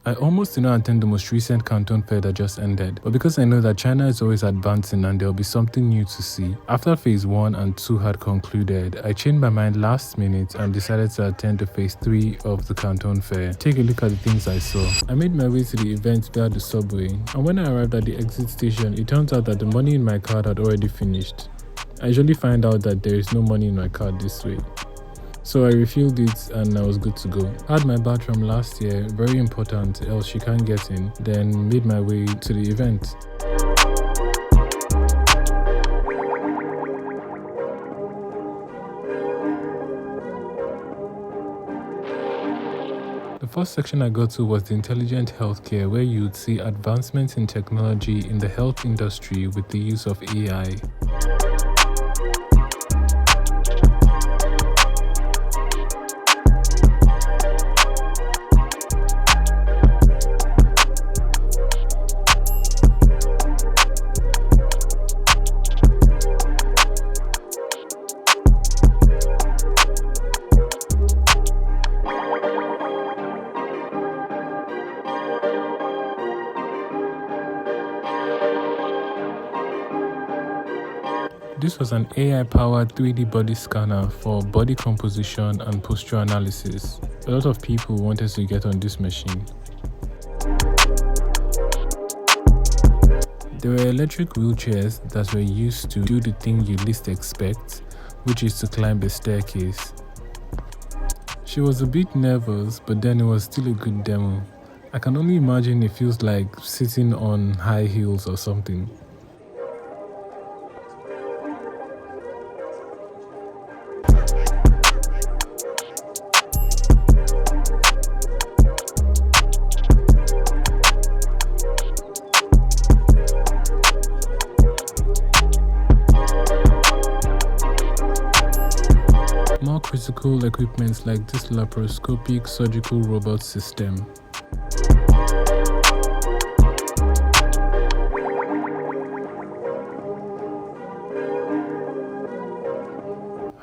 I almost did not attend the most recent Canton Fair that just ended, but because I know that China is always advancing and there will be something new to see, after phase 1 and 2 had concluded, I changed my mind last minute and decided to attend the phase 3 of the Canton Fair. Take a look at the things I saw. I made my way to the event via the subway, and when I arrived at the exit station, it turns out that the money in my card had already finished. I usually find out that there is no money in my card this way. So I refilled it and I was good to go. Had my badge from last year, very important, else you can't get in, then made my way to the event. The first section I got to was the intelligent healthcare, where you would see advancements in technology in the health industry with the use of AI. This was an AI-powered 3D body scanner for body composition and posture analysis. A lot of people wanted to get on this machine. There were electric wheelchairs that were used to do the thing you least expect, which is to climb a staircase. She was a bit nervous, but then it was still a good demo. I can only imagine it feels like sitting on high heels or something. More critical equipment like this laparoscopic surgical robot system.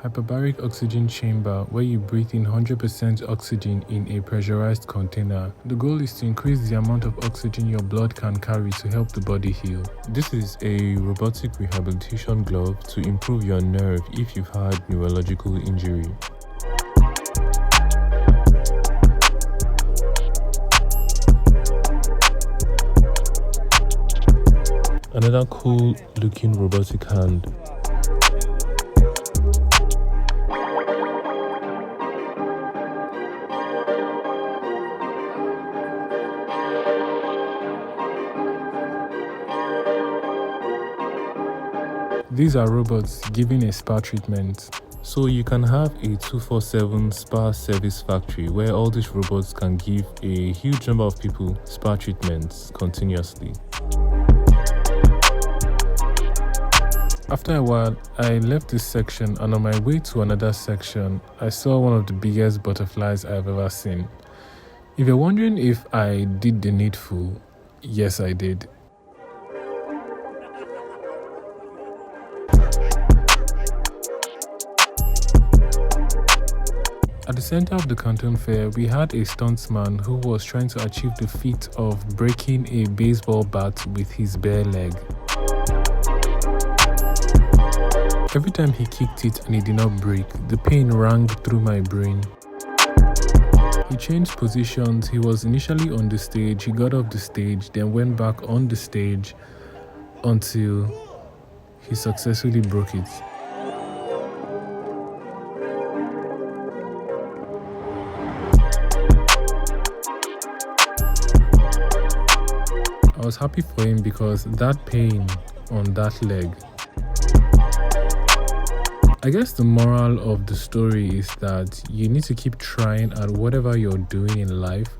Hyperbaric oxygen chamber, where you breathe in 100% oxygen in a pressurized container. The goal is to increase the amount of oxygen your blood can carry to help the body heal. This is a robotic rehabilitation glove to improve your nerve if you've had neurological injury. Another cool looking robotic hand. These are robots giving a spa treatment. So you can have a 24/7 spa service factory where all these robots can give a huge number of people spa treatments continuously. After a while, I left this section, and on my way to another section, I saw one of the biggest butterflies I've ever seen. If you're wondering if I did the needful, yes I did. At the center of the Canton Fair, we had a stuntsman who was trying to achieve the feat of breaking a baseball bat with his bare leg. Every time he kicked it and it did not break, the pain rang through my brain. He changed positions. He was initially on the stage, he got off the stage, then went back on the stage until he successfully broke it. I was happy for him because that pain on that leg. I guess the moral of the story is that you need to keep trying at whatever you're doing in life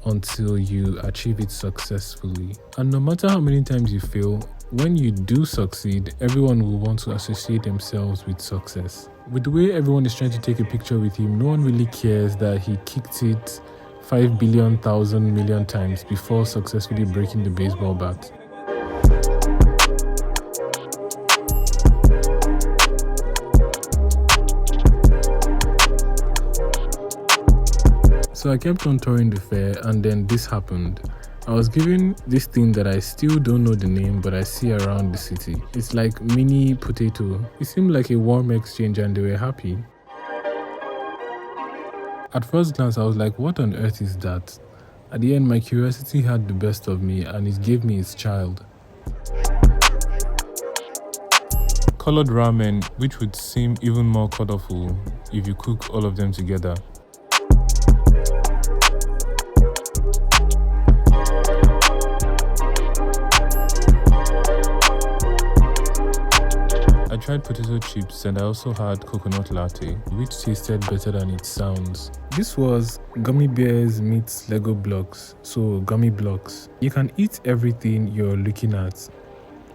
until you achieve it successfully. And no matter how many times you fail, when you do succeed, everyone will want to associate themselves with success. With the way everyone is trying to take a picture with him, no one really cares that he kicked it 5 billion, 1,000 million times before successfully breaking the baseball bat. So I kept on touring the fair, and then this happened. I was given this thing that I still don't know the name, but I see around the city. It's like mini potato. It seemed like a warm exchange and they were happy. At first glance, I was like, what on earth is that? At the end, my curiosity had the best of me and it gave me its child. Colored ramen, which would seem even more colorful if you cook all of them together. I tried potato chips and I also had coconut latte, which tasted better than it sounds. This was gummy bears meets Lego blocks, so gummy blocks. You can eat everything you're looking at,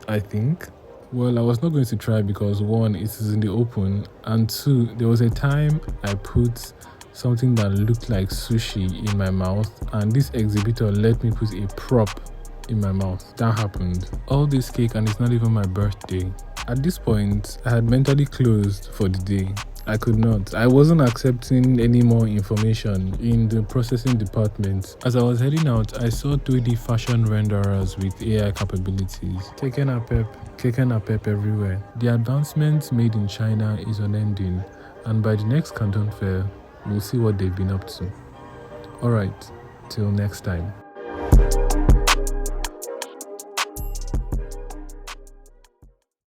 I think. Well, I was not going to try because 1, it is in the open, and 2, there was a time I put something that looked like sushi in my mouth, and this exhibitor let me put a prop in my mouth. That happened. All this cake and it's not even my birthday. At this point, I had mentally closed for the day. I could not. I wasn't accepting any more information in the processing department. As I was heading out, I saw 3D fashion renderers with AI capabilities. Keken apep everywhere. The advancements made in China is unending, and by the next Canton Fair, we'll see what they've been up to. Alright, till next time.